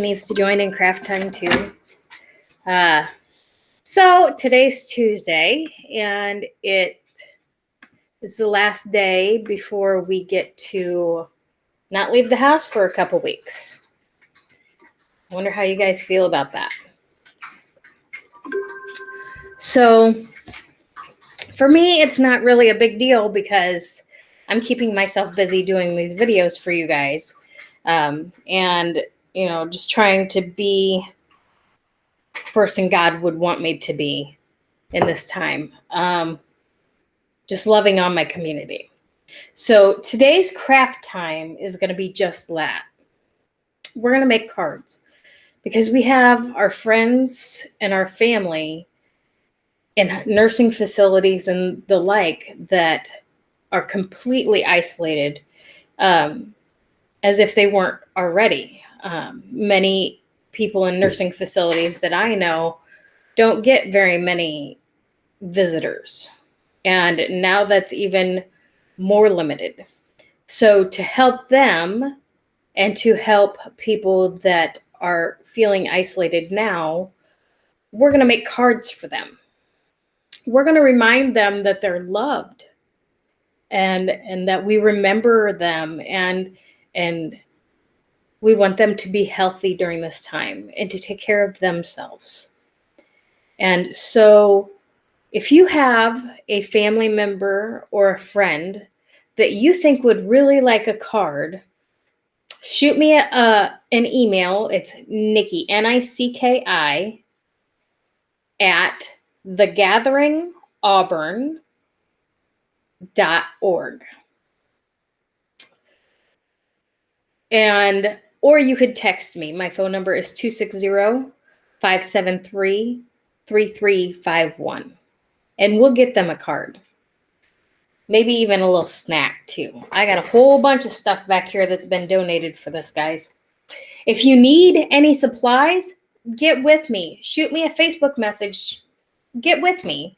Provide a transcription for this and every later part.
needs to join in craft time too. So today's Tuesday, and it is the last day before we get to not leave the house for a couple weeks. I wonder how you guys feel about that. So for me, it's not really a big deal because I'm keeping myself busy doing these videos for you guys. And, just trying to be the person God would want me to be in this time. Just loving on my community. So today's craft time is going to be just that. We're going to make cards because we have our friends and our family in nursing facilities and the like that are completely isolated, as if they weren't already. Many people in nursing facilities that I know don't get very many visitors. And now that's even more limited. So to help them and to help people that are feeling isolated now, we're going to make cards for them. We're going to remind them that they're loved and that we remember them and we want them to be healthy during this time and to take care of themselves. And so if you have a family member or a friend that you think would really like a card, shoot me an email. It's Nikki, Nicki, at thegathering-auburn.org. Or you could text me. My phone number is 260-573-3351. And we'll get them a card. Maybe even a little snack too. I got a whole bunch of stuff back here that's been donated for this, guys. If you need any supplies, get with me. Shoot me a Facebook message. Get with me.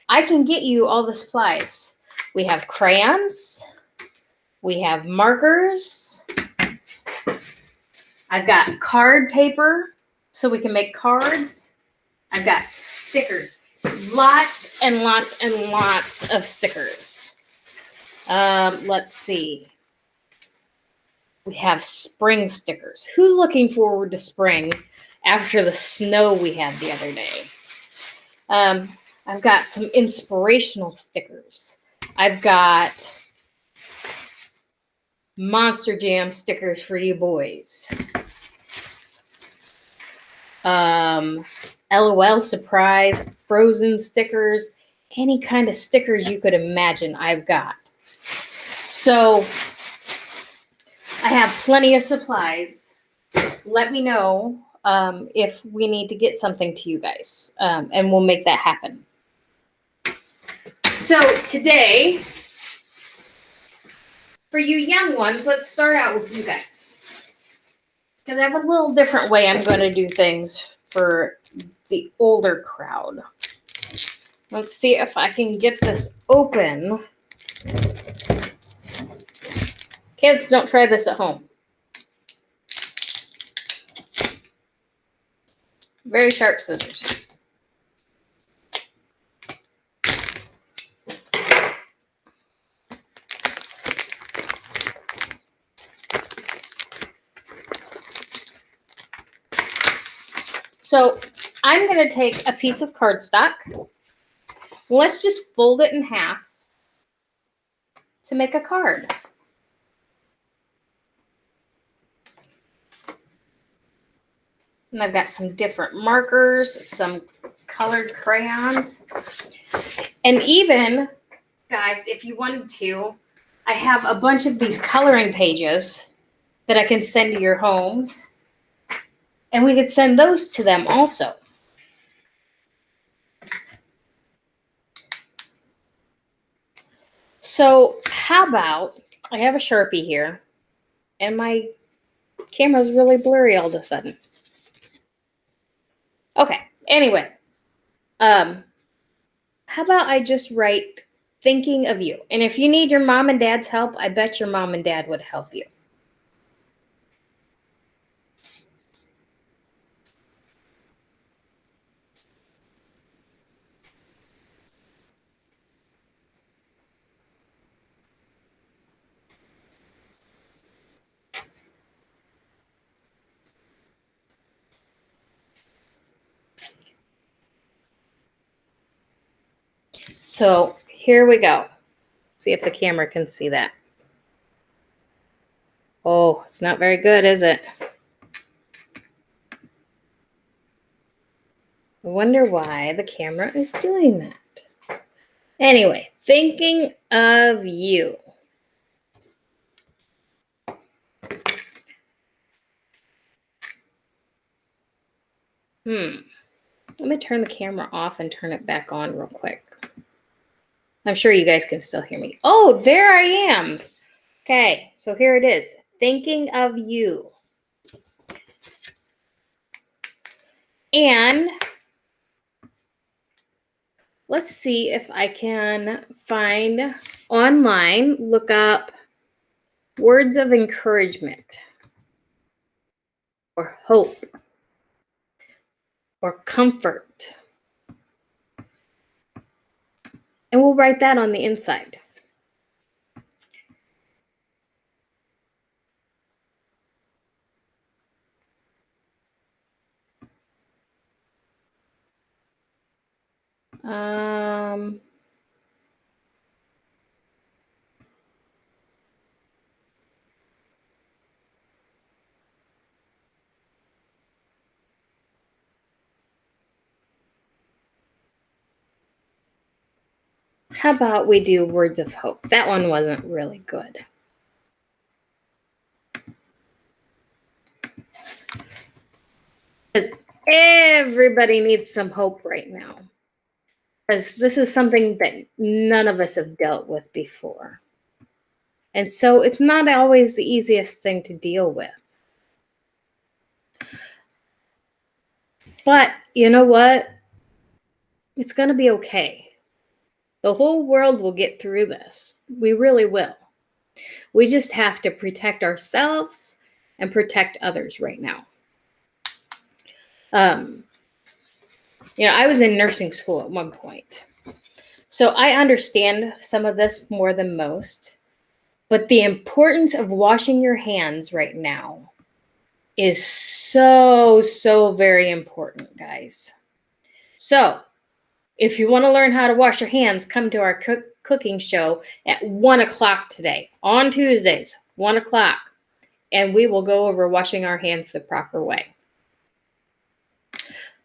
I can get you all the supplies. We have crayons. We have markers. I've got card paper so we can make cards. I've got stickers. Lots and lots and lots of stickers. Let's see. We have spring stickers. Who's looking forward to spring after the snow we had the other day? I've got some inspirational stickers. I've got Monster Jam stickers for you boys. LOL surprise, Frozen stickers, any kind of stickers you could imagine I've got. So I have plenty of supplies. Let me know if we need to get something to you guys, and we'll make that happen. So today, for you young ones, let's start out with you guys. Because I have a little different way I'm going to do things for the older crowd. Let's see if I can get this open. Kids, don't try this at home. Very sharp scissors. So I'm going to take a piece of cardstock. Let's just fold it in half to make a card. And I've got some different markers, some colored crayons. And even, guys, if you wanted to, I have a bunch of these coloring pages that I can send to your homes. And we could send those to them also. So how about, I have a Sharpie here, and my camera's really blurry all of a sudden. Okay, anyway. How about I just write thinking of you? And if you need your mom and dad's help, I bet your mom and dad would help you. So here we go. See if the camera can see that. Oh, it's not very good, is it? I wonder why the camera is doing that. Anyway, thinking of you. Let me turn the camera off and turn it back on real quick. I'm sure you guys can still hear me. Oh, there I am. Okay, so here it is. Thinking of you. And let's see if I can find online, look up words of encouragement or hope or comfort. And we'll write that on the inside. How about we do words of hope? That one wasn't really good. Because everybody needs some hope right now. Because this is something that none of us have dealt with before. And so it's not always the easiest thing to deal with. But you know what? It's going to be okay. The whole world will get through this. We really will. We just have to protect ourselves and protect others right now. I was in nursing school at one point. So I understand some of this more than most. But the importance of washing your hands right now is so, so very important, guys. So if you want to learn how to wash your hands, come to our cooking show at 1 o'clock today, on Tuesdays, 1 o'clock, and we will go over washing our hands the proper way.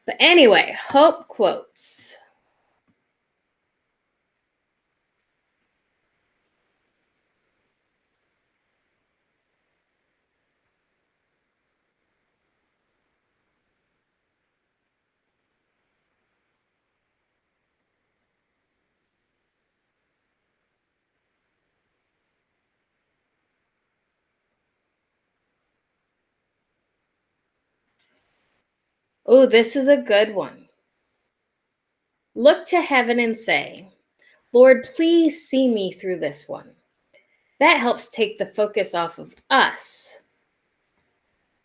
But anyway, hope quotes. Oh, this is a good one. Look to heaven and say, Lord, please see me through this one. That helps take the focus off of us.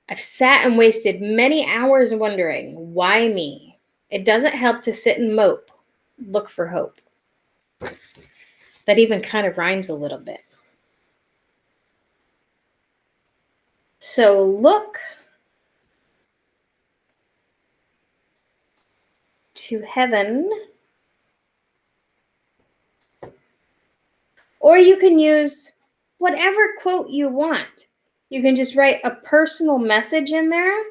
I've sat and wasted many hours wondering, why me? It doesn't help to sit and mope. Look for hope. That even kind of rhymes a little bit. So look to heaven. Or you can use whatever quote you want. You can just write a personal message in there.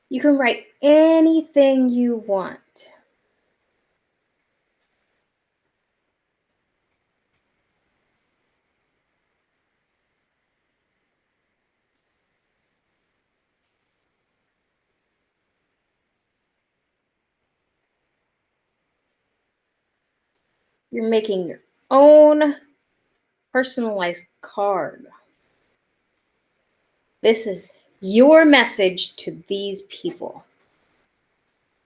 You can write anything you want. You're making your own personalized card. This is your message to these people.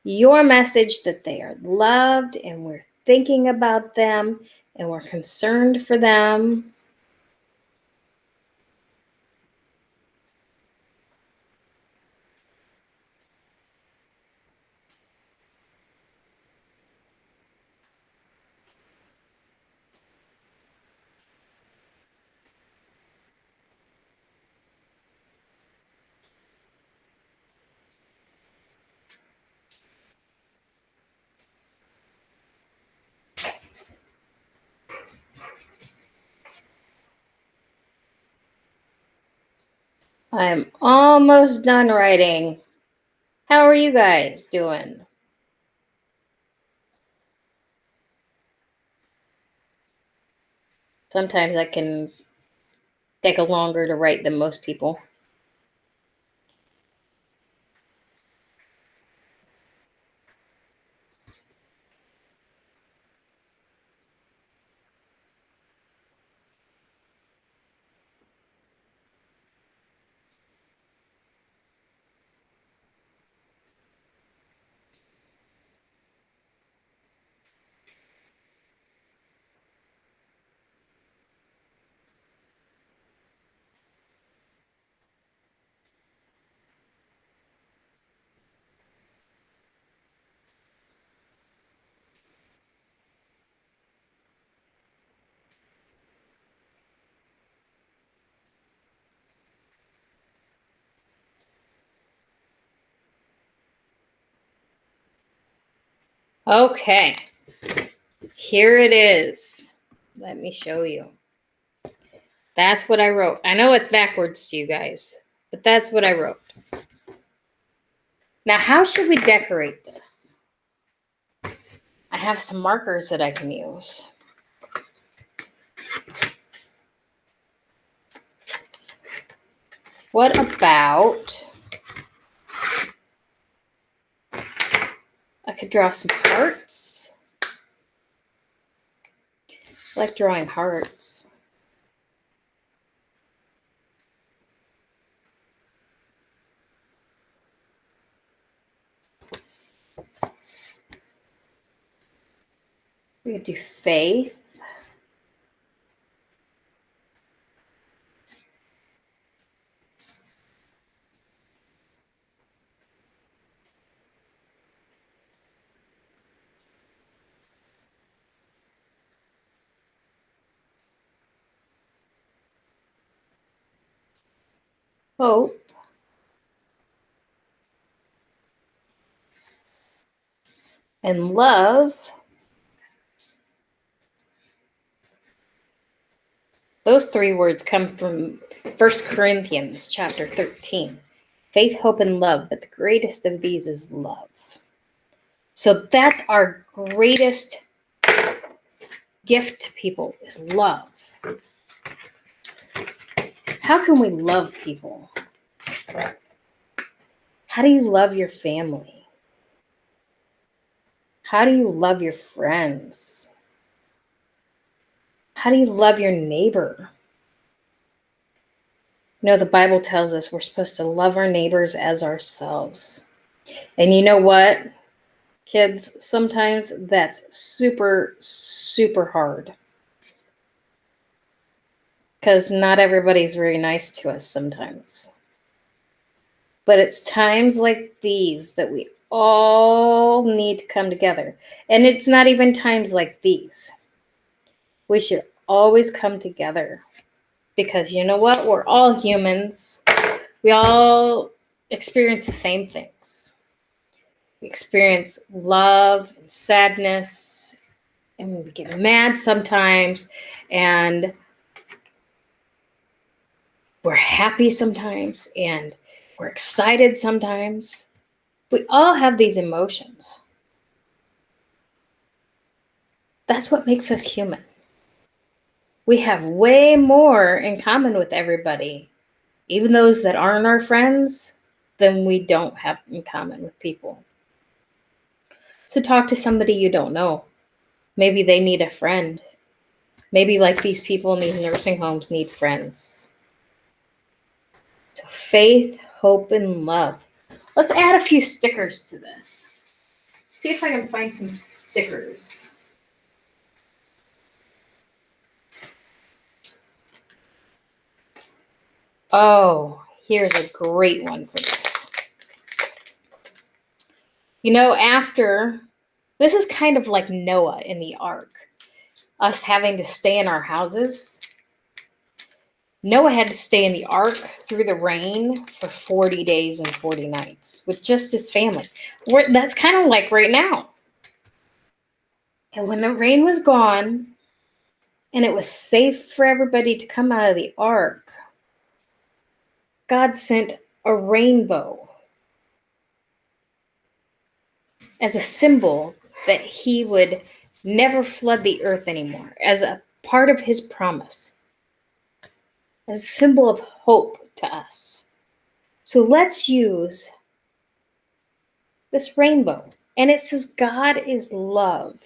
Your message that they are loved and we're thinking about them and we're concerned for them. I'm almost done writing. How are you guys doing? Sometimes I can take a longer to write than most people. Okay, here it is. Let me show you. That's what I wrote. I know it's backwards to you guys, but that's what I wrote. Now, how should we decorate this? I have some markers that I can use. What about, I could draw some hearts. I like drawing hearts. We could do faith. Hope. And love. Those three words come from 1 Corinthians chapter 13. Faith, hope, and love, but the greatest of these is love. So that's our greatest gift to people, is love. How can we love people? How do you love your family? How do you love your friends? How do you love your neighbor? You know, the Bible tells us we're supposed to love our neighbors as ourselves. And you know what, kids? Sometimes that's super, super hard. Because not everybody's very nice to us sometimes. But it's times like these that we all need to come together. And it's not even times like these. We should always come together. Because you know what? We're all humans. We all experience the same things. We experience love and sadness, and we get mad sometimes, and we're happy sometimes, and we're excited sometimes. We all have these emotions. That's what makes us human. We have way more in common with everybody, even those that aren't our friends, than we don't have in common with people. So talk to somebody you don't know. Maybe they need a friend. Maybe like these people in these nursing homes need friends. So faith, hope, and love. Let's add a few stickers to this. See if I can find some stickers. Oh, here's a great one for this. You know, this is kind of like Noah in the ark, us having to stay in our houses. Noah had to stay in the ark through the rain for 40 days and 40 nights with just his family. That's kind of like right now. And when the rain was gone and it was safe for everybody to come out of the ark, God sent a rainbow as a symbol that he would never flood the earth anymore, as a part of his promise, as a symbol of hope to us. So let's use this rainbow. And it says, God is love.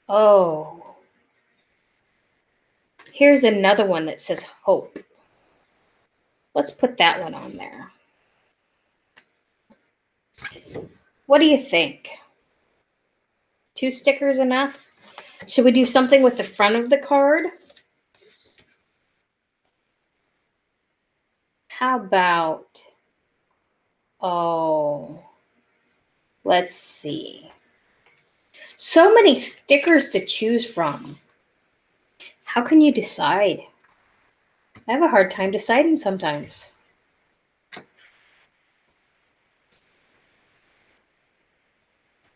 Oh, here's another one that says hope. Let's put that one on there. What do you think? 2 stickers enough? Should we do something with the front of the card? How about, oh, let's see. So many stickers to choose from. How can you decide? I have a hard time deciding sometimes.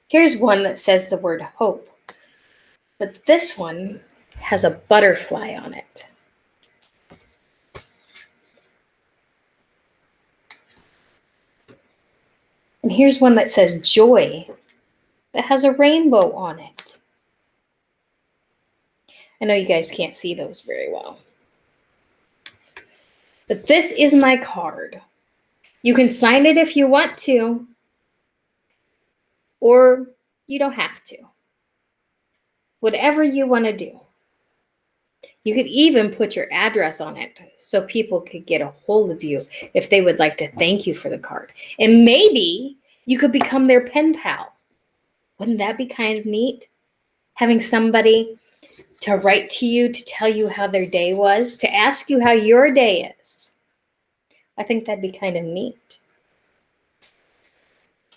Here's one that says the word hope, but this one has a butterfly on it. And here's one that says joy, that has a rainbow on it. I know you guys can't see those very well. But this is my card. You can sign it if you want to, or you don't have to. Whatever you want to do. You could even put your address on it so people could get a hold of you if they would like to thank you for the card. And maybe you could become their pen pal. Wouldn't that be kind of neat? Having somebody to write to you to tell you how their day was, to ask you how your day is. I think that'd be kind of neat.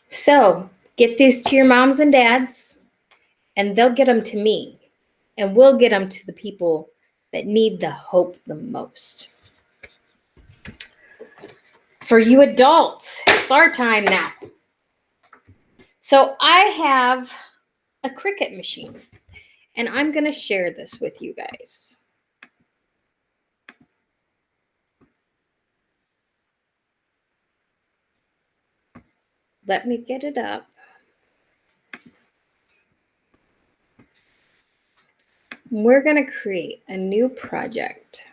So get these to your moms and dads, and they'll get them to me, and we'll get them to the people that need the hope the most. For you adults, it's our time now. So I have a Cricut machine, and I'm going to share this with you guys. Let me get it up. We're going to create a new project.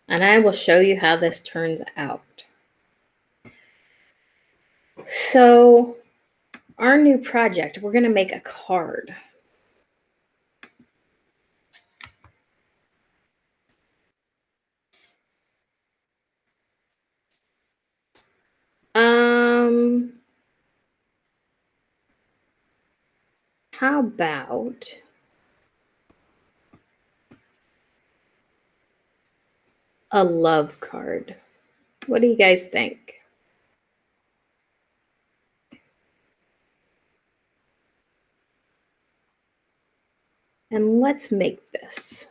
And I will show you how this turns out. So our new project, we're going to make a card. How about a love card? What do you guys think? And let's make this.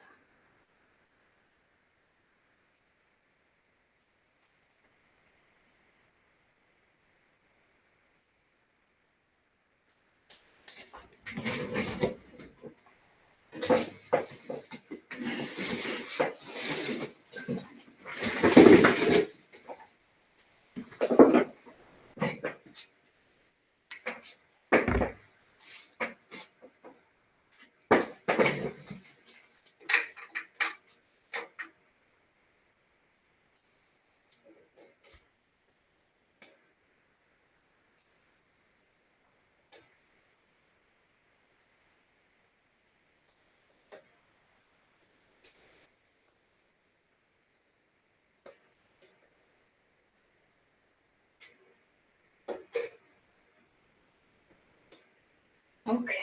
Okay.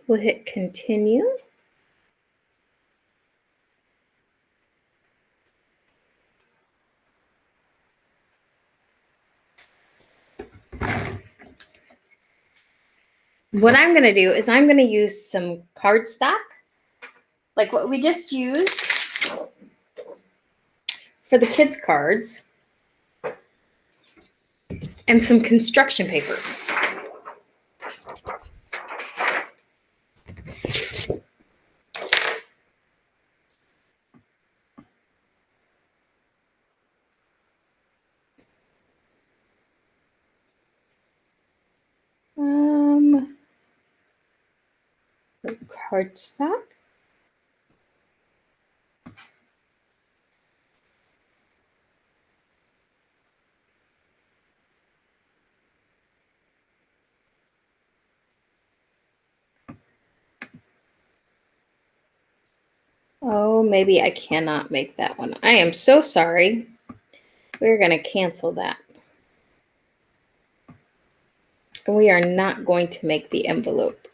We'll hit continue. What I'm going to do is I'm going to use some cardstock, like what we just used for the kids' cards, and some construction paper. Cardstock. Oh, maybe I cannot make that one. I am so sorry. We're going to cancel that. And we are not going to make the envelope.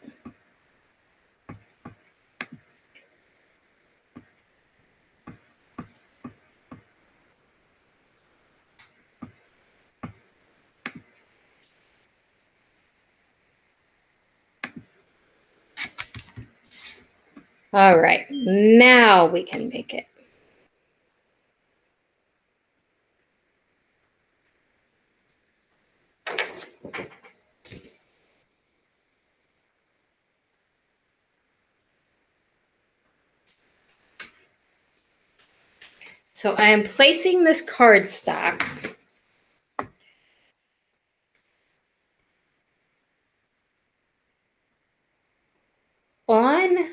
All right, now we can make it. So I am placing this cardstock on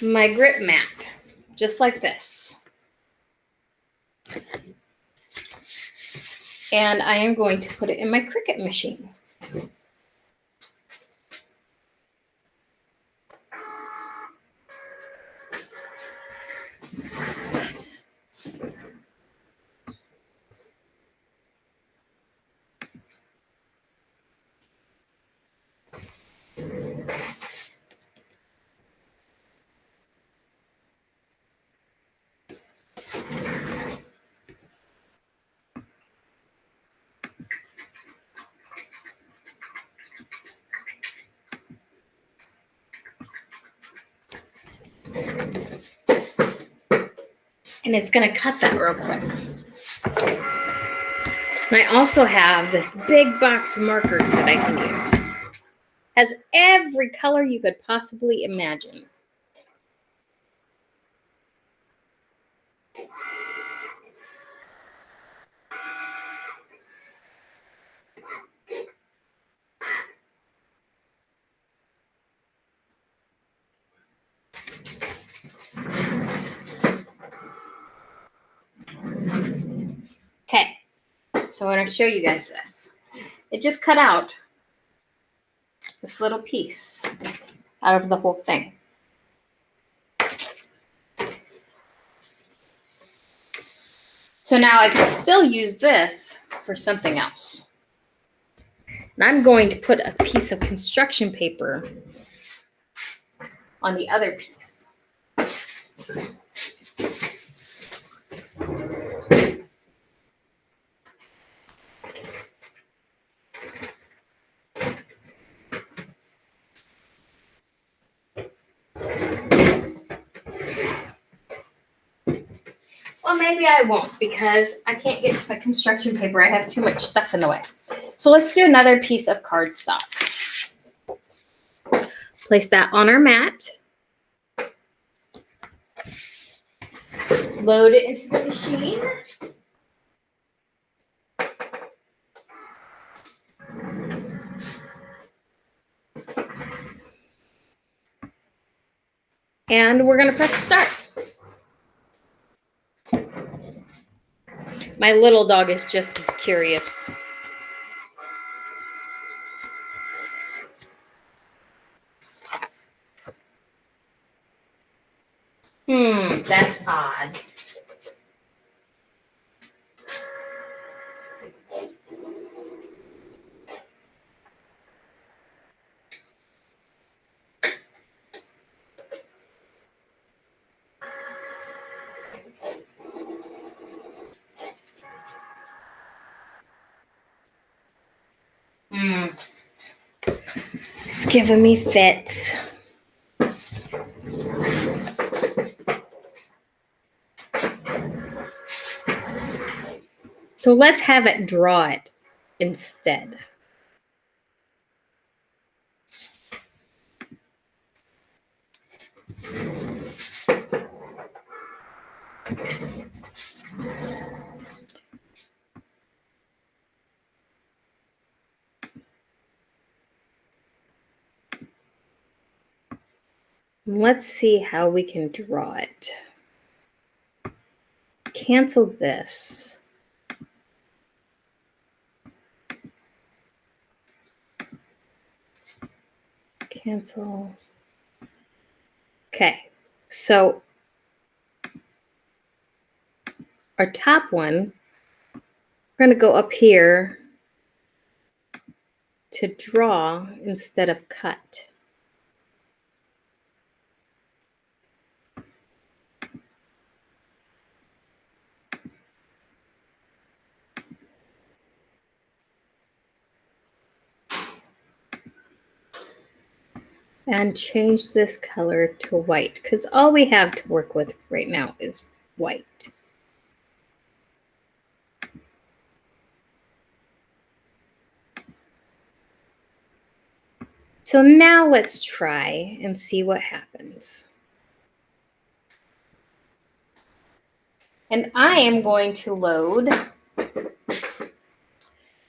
my grip mat, just like this. And I am going to put it in my Cricut machine. And it's going to cut that real quick. And I also have this big box of markers that I can use. Has every color you could possibly imagine. Okay, so I want to show you guys this. It just cut out this little piece out of the whole thing. So now I can still use this for something else. And I'm going to put a piece of construction paper on the other piece. Well, maybe I won't because I can't get to my construction paper. I have too much stuff in the way. So let's do another piece of cardstock. Place that on our mat. Load it into the machine. And we're going to press start. My little dog is just as curious. That's odd. giving me fits. So let's have it draw it instead. Let's see how we can draw it. Cancel this. Cancel. Okay, so our top one, we're going to go up here to draw instead of cut. And change this color to white because all we have to work with right now is white. So now let's try and see what happens. And I am going to load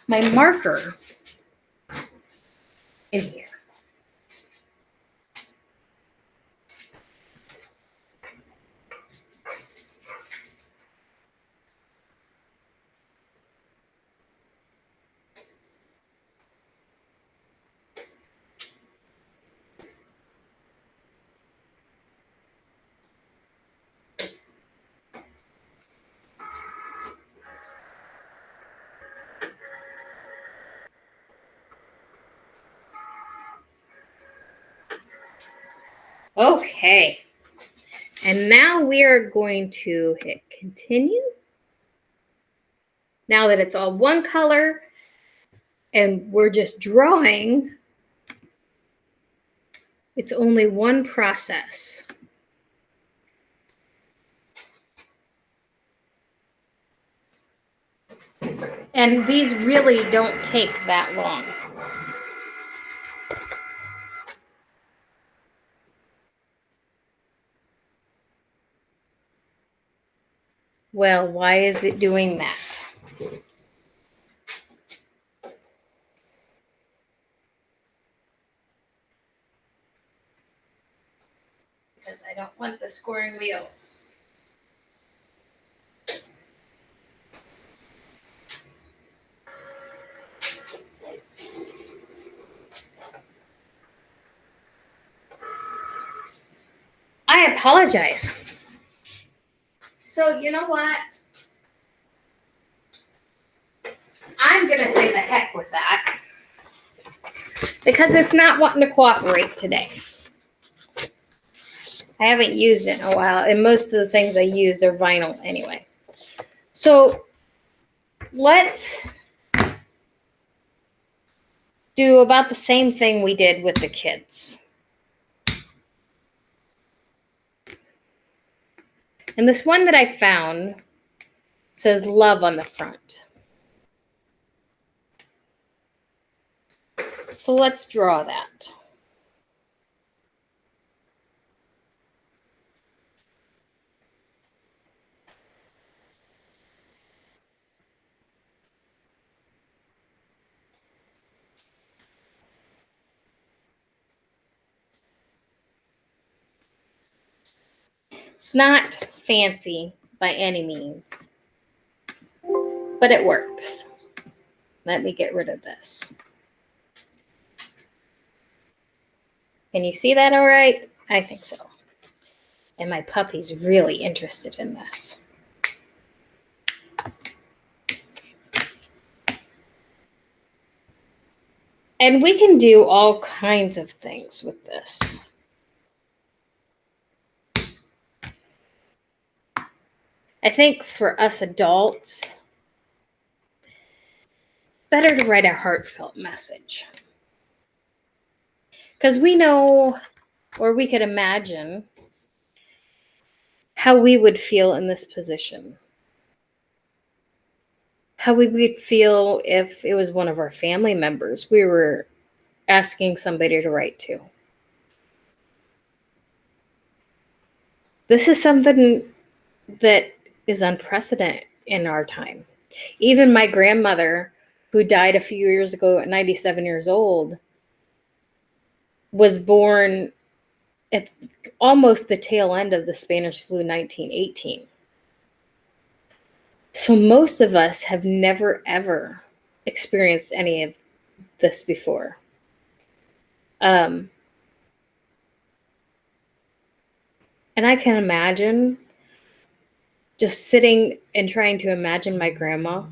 my marker in here. Okay, and now we are going to hit continue. Now that it's all one color and we're just drawing, it's only one process. And these really don't take that long. Well, why is it doing that? Because I don't want the scoring wheel. I apologize. So you know what? I'm going to say the heck with that because it's not wanting to cooperate today. I haven't used it in a while, and most of the things I use are vinyl anyway. So let's do about the same thing we did with the kids. And this one that I found says love on the front. So let's draw that. It's not fancy by any means, but it works. Let me get rid of this. Can you see that all right? I think so. And my puppy's really interested in this. And we can do all kinds of things with this. I think for us adults, better to write a heartfelt message. Because we know, or we could imagine, how we would feel in this position. How we would feel if it was one of our family members we were asking somebody to write to. This is something that is unprecedented in our time. Even my grandmother, who died a few years ago at 97 years old, was born at almost the tail end of the Spanish flu, 1918. So most of us have never, ever experienced any of this before. And I can imagine just sitting and trying to imagine my grandma,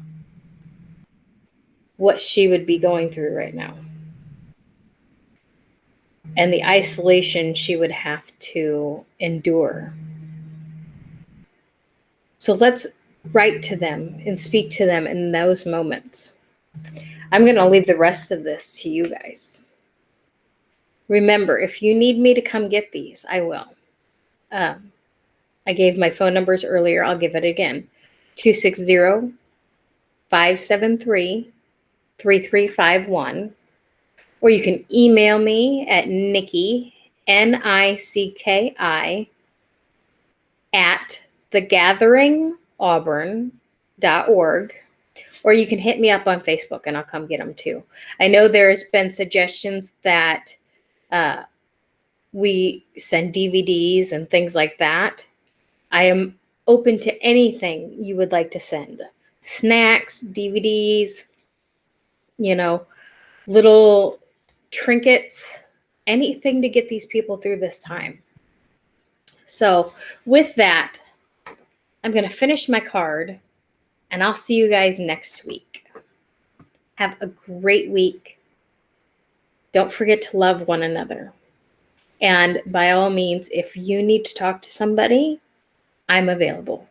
what she would be going through right now, and the isolation she would have to endure. So let's write to them and speak to them in those moments. I'm going to leave the rest of this to you guys. Remember, if you need me to come get these, I will. I gave my phone numbers earlier. I'll give it again. 260-573-3351. Or you can email me at Nikki, NICKI, at thegathering-auburn.org. Or you can hit me up on Facebook and I'll come get them too. I know there's been suggestions that we send DVDs and things like that. I am open to anything you would like to send. Snacks, DVDs, little trinkets, anything to get these people through this time. So with that, I'm going to finish my card and I'll see you guys next week. Have a great week. Don't forget to love one another. And by all means, if you need to talk to somebody, I'm available.